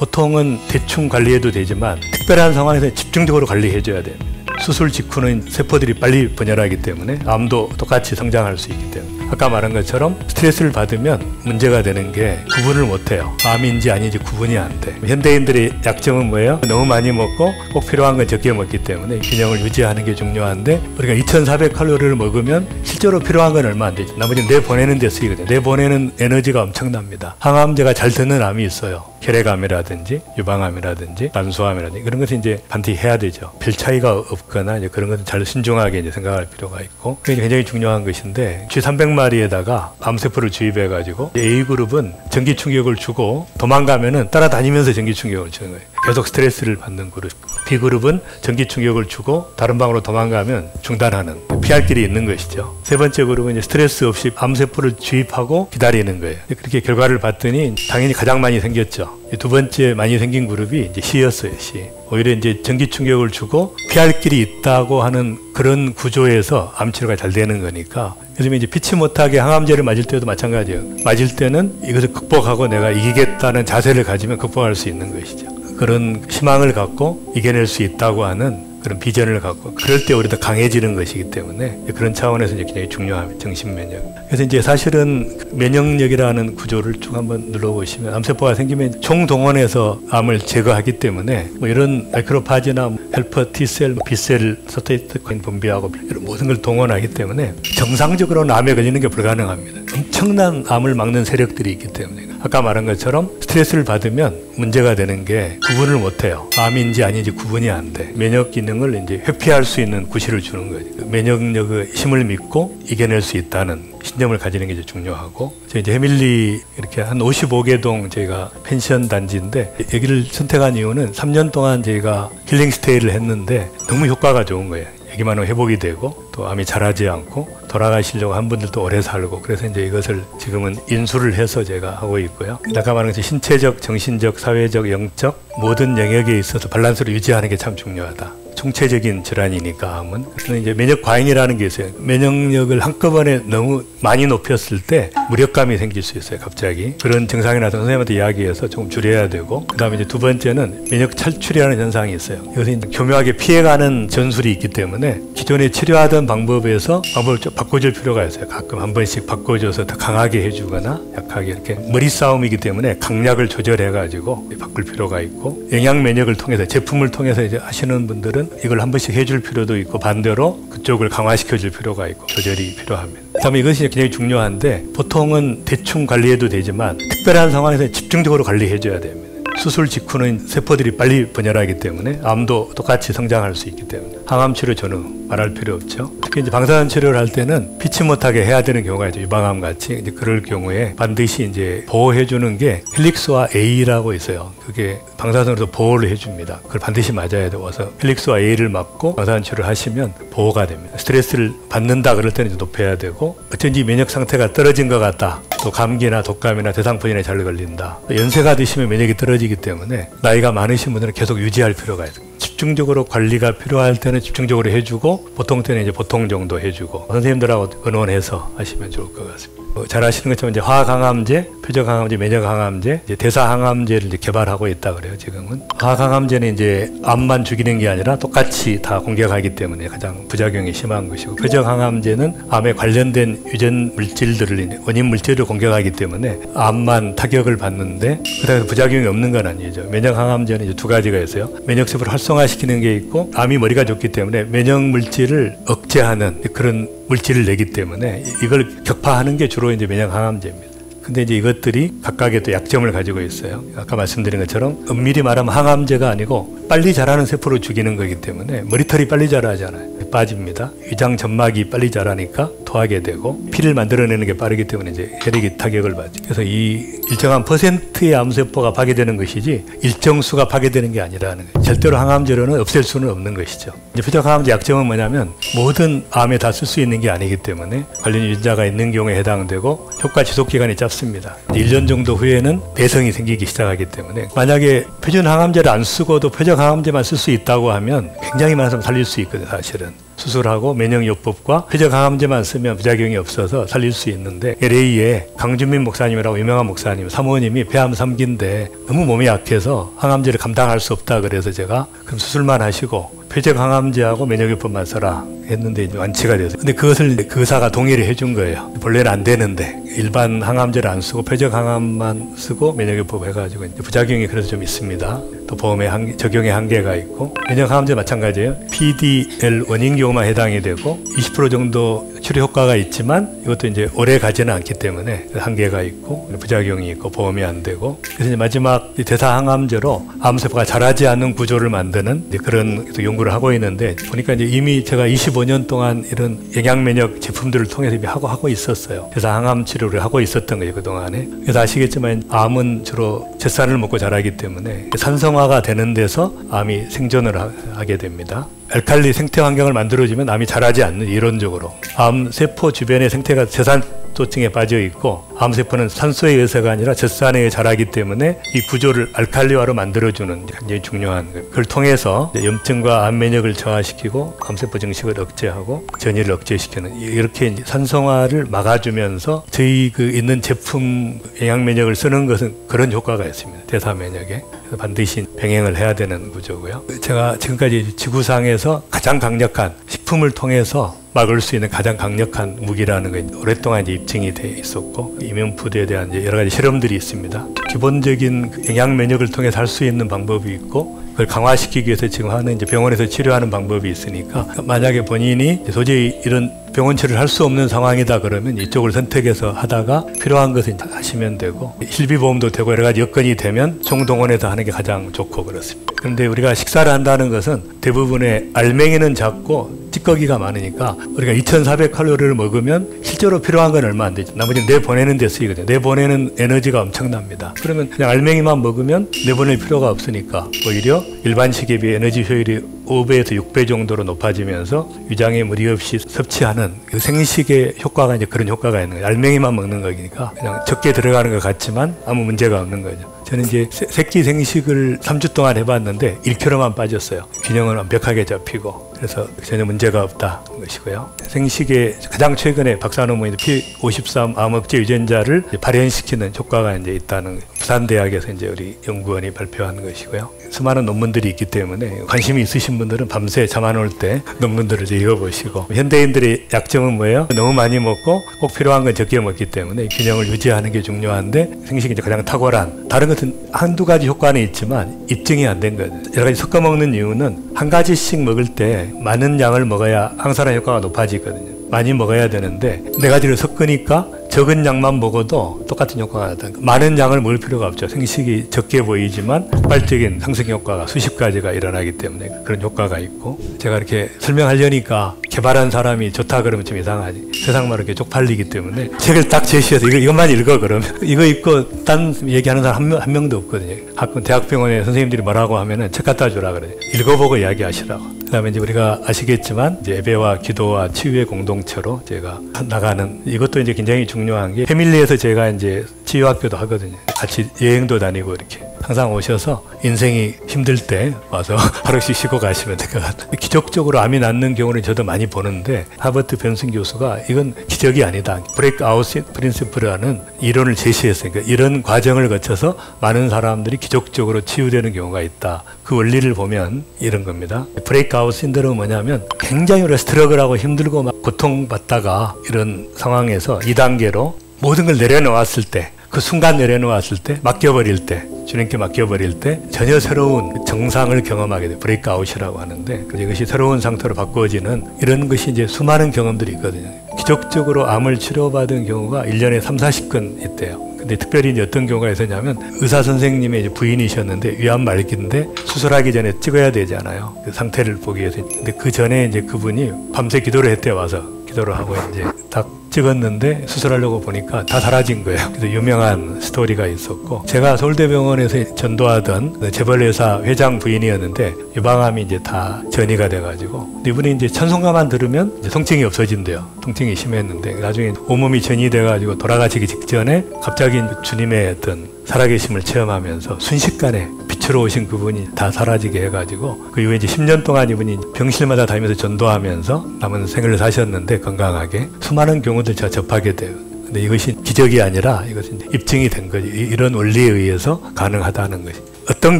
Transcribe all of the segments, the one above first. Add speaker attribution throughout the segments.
Speaker 1: 보통은 대충 관리해도 되지만 특별한 상황에서 집중적으로 관리해줘야 됩니다. 수술 직후는 세포들이 빨리 분열하기 때문에 암도 똑같이 성장할 수 있기 때문에 아까 말한 것처럼 스트레스를 받으면 문제가 되는 게 구분을 못해요. 암인지 아닌지 구분이 안 돼. 현대인들의 약점은 뭐예요? 너무 많이 먹고 꼭 필요한 건 적게 먹기 때문에 균형을 유지하는 게 중요한데 우리가 2400칼로리를 먹으면 실제로 필요한 건 얼마 안 되죠. 나머지는 내보내는 데 쓰이거든요. 내보내는 에너지가 엄청납니다. 항암제가 잘 드는 암이 있어요. 혈액암이라든지 유방암이라든지 난소암이라든지 그런 것은 이제 반드시 해야 되죠. 별 차이가 없거나 이제 그런 것은 잘 신중하게 이제 생각할 필요가 있고 그게 굉장히 중요한 것인데 쥐 300마리에다가 암세포를 주입해 가지고 A그룹은 전기 충격을 주고 도망가면은 따라다니면서 전기 충격을 주는 거예요. 계속 스트레스를 받는 그룹. B그룹은 전기 충격을 주고 다른 방으로 도망가면 중단하는 피할 길이 있는 것이죠. 세 번째 그룹은 이제 스트레스 없이 암세포를 주입하고 기다리는 거예요. 그렇게 결과를 봤더니 당연히 가장 많이 생겼죠. 두 번째 많이 생긴 그룹이 이제 C였어요. C. 오히려 이제 전기 충격을 주고 피할 길이 있다고 하는 그런 구조에서 암치료가 잘 되는 거니까. 그래서 이제 피치 못하게 항암제를 맞을 때도 마찬가지예요. 맞을 때는 이것을 극복하고 내가 이기겠다는 자세를 가지면 극복할 수 있는 것이죠. 그런 희망을 갖고 이겨낼 수 있다고 하는 그런 비전을 갖고 그럴 때 우리도 강해지는 것이기 때문에 그런 차원에서 이제 굉장히 중요합니다. 정신 면역. 그래서 이제 사실은 면역력이라는 구조를 쭉 한번 눌러보시면 암세포가 생기면 총동원해서 암을 제거하기 때문에 뭐 이런 마이크로파지나 헬퍼 T셀, B셀, 서테이트코인 분비하고 이런 모든 걸 동원하기 때문에 정상적으로는 암에 걸리는 게 불가능합니다. 엄청난 암을 막는 세력들이 있기 때문에 아까 말한 것처럼 스트레스를 받으면 문제가 되는 게 구분을 못해요. 암인지 아닌지 구분이 안 돼. 면역 기능을 이제 회피할 수 있는 구실을 주는 거죠. 면역력의 힘을 믿고 이겨낼 수 있다는 신념을 가지는 게 이제 중요하고 저희 이제 해밀리 이렇게 한 55개 동 저희가 펜션 단지인데 여기를 선택한 이유는 3년 동안 저희가 힐링 스테이를 했는데 너무 효과가 좋은 거예요. 여기만 하면 회복이 되고 또 암이 자라지 않고 돌아가시려고 한 분들도 오래 살고 그래서 이제 이것을 지금은 인수를 해서 제가 하고 있고요. 아까 말한 것처럼 신체적, 정신적, 사회적, 영적 모든 영역에 있어서 밸런스를 유지하는 게 참 중요하다. 총체적인 질환이니까 암은. 그래서 이제 면역 과잉이라는 게 있어요. 면역력을 한꺼번에 너무 많이 높였을 때 무력감이 생길 수 있어요. 갑자기. 그런 증상이 나서 선생님한테 이야기해서 조금 줄여야 되고 그다음에 이제 두 번째는 면역 탈출이라는 현상이 있어요. 이것은 교묘하게 피해가는 전술이 있기 때문에 기존에 치료하던 방법에서 방법을 좀 바꿔줄 필요가 있어요. 가끔 한 번씩 바꿔줘서 더 강하게 해주거나 약하게 이렇게 머리 싸움이기 때문에 강약을 조절해가지고 바꿀 필요가 있고 영양 면역을 통해서 제품을 통해서 이제 하시는 분들은 이걸 한 번씩 해줄 필요도 있고 반대로 그쪽을 강화시켜 줄 필요가 있고 조절이 필요합니다. 그다음에 이것이 굉장히 중요한데 보통은 대충 관리해도 되지만 특별한 상황에서 집중적으로 관리해줘야 됩니다. 수술 직후는 세포들이 빨리 분열하기 때문에 암도 똑같이 성장할 수 있기 때문에 항암 치료 전후 말할 필요 없죠. 특히 이제 방사선 치료를 할 때는 피치 못하게 해야 되는 경우가 있죠. 유방암 같이 이제 그럴 경우에 반드시 이제 보호해 주는 게 헬릭스와 A라고 있어요. 그게 방사선으로 보호를 해줍니다. 그걸 반드시 맞아야 돼요. 그래서 헬릭스와 A를 맞고 방사선 치료를 하시면 보호가 됩니다. 스트레스를 받는다 그럴 때는 이제 높여야 되고 어쩐지 면역 상태가 떨어진 것 같다. 또 감기나 독감이나 대상포진에 잘 걸린다. 연세가 드시면 면역이 떨어지기 때문에 나이가 많으신 분들은 계속 유지할 필요가 있어요. 집중적으로 관리가 필요할 때는 집중적으로 해주고 보통 때는 이제 보통 정도 해주고 선생님들하고 의논해서 하시면 좋을 것 같습니다. 잘 아시는 것처럼 이제 화학항암제, 표적항암제, 면역항암제, 이제 대사항암제를 이제 개발하고 있다 그래요. 지금은 화학항암제는 이제 암만 죽이는 게 아니라 똑같이 다 공격하기 때문에 가장 부작용이 심한 것이고 표적항암제는 암에 관련된 유전 물질들을 원인 물질을 공격하기 때문에 암만 타격을 받는데 그다음에 부작용이 없는 건 아니죠. 면역항암제는 이제 두 가지가 있어요. 면역세포를 활성화시키는 게 있고 암이 머리가 좋기 때문에 면역 물질을 억제하는 그런 물질을 내기 때문에 이걸 격파하는 게 주로 이제 면역항암제입니다. 근데 이제 이것들이 각각의 또 약점을 가지고 있어요. 아까 말씀드린 것처럼 엄밀히 말하면 항암제가 아니고 빨리 자라는 세포를 죽이는 거기 때문에 머리털이 빨리 자라잖아요. 빠집니다. 위장 점막이 빨리 자라니까 토하게 되고 피를 만들어내는 게 빠르기 때문에 이제 혈액이 타격을 받죠. 그래서 이 일정한 퍼센트의 암세포가 파괴되는 것이지 일정 수가 파괴되는 게 아니라는 거예요. 절대로 항암제로는 없앨 수는 없는 것이죠. 이제 표적항암제 약점은 뭐냐면 모든 암에 다 쓸 수 있는 게 아니기 때문에 관련 유전자가 있는 경우에 해당되고 효과 지속 기간이 짧습니다. 1년 정도 후에는 배성이 생기기 시작하기 때문에 만약에 표준 항암제를 안 쓰고도 표적 항암제만 쓸 수 있다고 하면 굉장히 많은 사람 살릴 수 있거든요. 사실은. 수술하고 면역요법과 폐저강암제만 쓰면 부작용이 없어서 살릴 수 있는데 LA에 강준민 목사님이라고 유명한 목사님 사모님이 폐암 3기인데 너무 몸이 약해서 항암제를 감당할 수 없다 그래서 제가 그럼 수술만 하시고 폐저강암제하고 면역요법만 써라 했는데 이제 완치가 돼서 근데 그것을 그 의사가 동의를 해준 거예요. 본래는 안 되는데 일반 항암제를 안 쓰고 폐저강암만 쓰고 면역요법 해가지고 이제 부작용이 그래서 좀 있습니다. 또 보험의 적용의 한계가 있고 면역항암제 마찬가지예요. PDL 원인 경우만 해당이 되고 20% 정도 치료 효과가 있지만 이것도 이제 오래 가지는 않기 때문에 한계가 있고 부작용이 있고 보험이 안 되고 그래서 이제 마지막 대사항암제로 암세포가 자라지 않는 구조를 만드는 그런 연구를 하고 있는데 보니까 이제 이미 제가 25년 동안 이런 영양면역 제품들을 통해서 하고 있었어요. 대사항암 치료를 하고 있었던 거예요, 그동안에. 그래서 아시겠지만 암은 주로 젖산을 먹고 자라기 때문에 산성화가 되는 데서 암이 생존을 하게 됩니다. 알칼리 생태 환경을 만들어주면 암이 자라지 않는 이론적으로 암세포 주변의 생태가 젖산도증에 빠져 있고 암세포는 산소에 의해서가 아니라 젖산에 의해 자라기 때문에 이 구조를 알칼리화로 만들어주는 굉장히 중요한 거예요. 그걸 통해서 염증과 암 면역을 저하시키고 암세포 증식을 억제하고 전이를 억제시키는 이렇게 산성화를 막아주면서 저희 그 있는 제품 영양 면역을 쓰는 것은 그런 효과가 있습니다. 대사 면역에 반드시 병행을 해야 되는 구조고요. 제가 지금까지 지구상에서 가장 강력한 식품을 통해서 막을 수 있는 가장 강력한 무기라는 게 오랫동안 이제 입증이 돼 있었고 이뮨푸드에 대한 이제 여러 가지 실험들이 있습니다. 기본적인 영양 면역을 통해서 할 수 있는 방법이 있고 그걸 강화시키기 위해서 지금 하는 이제 병원에서 치료하는 방법이 있으니까 만약에 본인이 도저히 이런 병원 치료를 할 수 없는 상황이다 그러면 이쪽을 선택해서 하다가 필요한 것을 하시면 되고 실비보험도 되고 여러 가지 여건이 되면 총동원해서 하는 게 가장 좋고 그렇습니다. 그런데 우리가 식사를 한다는 것은 대부분의 알맹이는 작고 찌꺼기가 많으니까 우리가 2400칼로리를 먹으면 실제로 필요한 건 얼마 안 되죠. 나머지는 내보내는 데 쓰이거든요. 내보내는 에너지가 엄청납니다. 그러면 그냥 알맹이만 먹으면 내보낼 필요가 없으니까 오히려 일반식에 비해 에너지 효율이 5배에서 6배 정도로 높아지면서 위장에 무리 없이 섭취하는 그 생식의 효과가 이제 그런 효과가 있는 거예요. 알맹이만 먹는 거니까 그냥 적게 들어가는 것 같지만 아무 문제가 없는 거죠. 저는 이제 새끼 생식을 3주 동안 해봤는데 1kg만 빠졌어요. 균형은 완벽하게 잡히고 그래서 전혀 문제가 없다는 것이고요. 생식에 가장 최근에 박사 논문이 P53 암흑제 유전자를 발현시키는 효과가 이제 있다는 부산대학에서 이제 우리 연구원이 발표한 것이고요. 수많은 논문들이 있기 때문에 관심이 있으신 분들은 밤새 잠 안 올 때 논문들을 읽어보시고 현대인들의 약점은 뭐예요? 너무 많이 먹고 꼭 필요한 건 적게 먹기 때문에 균형을 유지하는 게 중요한데 생식이 이제 가장 탁월한 다른 것은 한두 가지 효과는 있지만 입증이 안 된 거예요. 여러 가지 섞어 먹는 이유는 한 가지씩 먹을 때 많은 양을 먹어야 항산화 효과가 높아지거든요. 많이 먹어야 되는데 네 가지를 섞으니까 적은 양만 먹어도 똑같은 효과가 나타납니다. 많은 양을 먹을 필요가 없죠. 생식이 적게 보이지만 폭발적인 상승 효과가 수십 가지가 일어나기 때문에 그런 효과가 있고 제가 이렇게 설명하려니까 개발한 사람이 좋다 그러면 좀 이상하지. 세상만 이렇게 쪽팔리기 때문에 책을 딱 제시해서 이것만 읽어 그러면 이거 읽고 딴 얘기하는 사람 한 명도 없거든요. 가끔 대학병원에 선생님들이 뭐라고 하면은 책 갖다 주라 그래요. 읽어보고 이야기하시라고. 그다음에 이제 우리가 아시겠지만 이제 예배와 기도와 치유의 공동체로 제가 나가는 이것도 이제 굉장히 중요한 게 패밀리에서 제가 이제 치유학교도 하거든요. 같이 여행도 다니고 이렇게 항상 오셔서 인생이 힘들 때 와서 하루씩 쉬고 가시면 될 것 같아요. 기적적으로 암이 낫는 경우를 저도 많이 보는데 하버트 벤슨 교수가 이건 기적이 아니다. 브레이크아웃 프린시플이라는 이론을 제시했어요. 그러니까 이런 과정을 거쳐서 많은 사람들이 기적적으로 치유되는 경우가 있다. 그 원리를 보면 이런 겁니다. 브레이크아웃 신드롬은 뭐냐면 굉장히 오래 스트러글하고 힘들고 막 고통받다가 이런 상황에서 2단계로 모든 걸 내려놓았을 때 그 순간 내려놓았을 때 맡겨버릴 때 주님께 맡겨버릴 때 전혀 새로운 정상을 경험하게 돼요. 브레이크아웃이라고 하는데 이것이 새로운 상태로 바꾸어지는 이런 것이 이제 수많은 경험들이 있거든요. 기적적으로 암을 치료받은 경우가 1년에 30-40건 있대요. 근데 특별히 이제 어떤 경우가 있었냐면 의사 선생님의 이제 부인이셨는데 위암 말기인데 수술하기 전에 찍어야 되잖아요. 그 상태를 보기 위해서. 근데 그 전에 이제 그분이 밤새 기도를 했대 와서 기도를 하고 이제 딱 찍었는데 수술하려고 보니까 다 사라진 거예요. 그래서 유명한 스토리가 있었고, 제가 서울대병원에서 전도하던 재벌회사 회장 부인이었는데 유방암이 이제 다 전이가 돼가지고, 이분이 이제 찬송가만 들으면 이제 통증이 없어진대요. 통증이 심했는데 나중에 온몸이 전이 돼가지고 돌아가시기 직전에 갑자기 주님의 어떤 살아계심을 체험하면서 순식간에 빛으로 오신 그분이 다 사라지게 해가지고, 그 이후에 이제 10년 동안 이분이 병실마다 다니면서 전도하면서 남은 생을 사셨는데 건강하게 수많은 경우들 제가 접하게 돼요. 근데 이것이 기적이 아니라 이것은 입증이 된 거지. 이런 원리에 의해서 가능하다는 것이. 어떤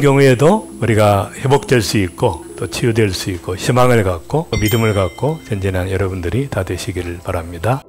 Speaker 1: 경우에도 우리가 회복될 수 있고 또 치유될 수 있고 희망을 갖고 믿음을 갖고 전진하는 여러분들이 다 되시기를 바랍니다.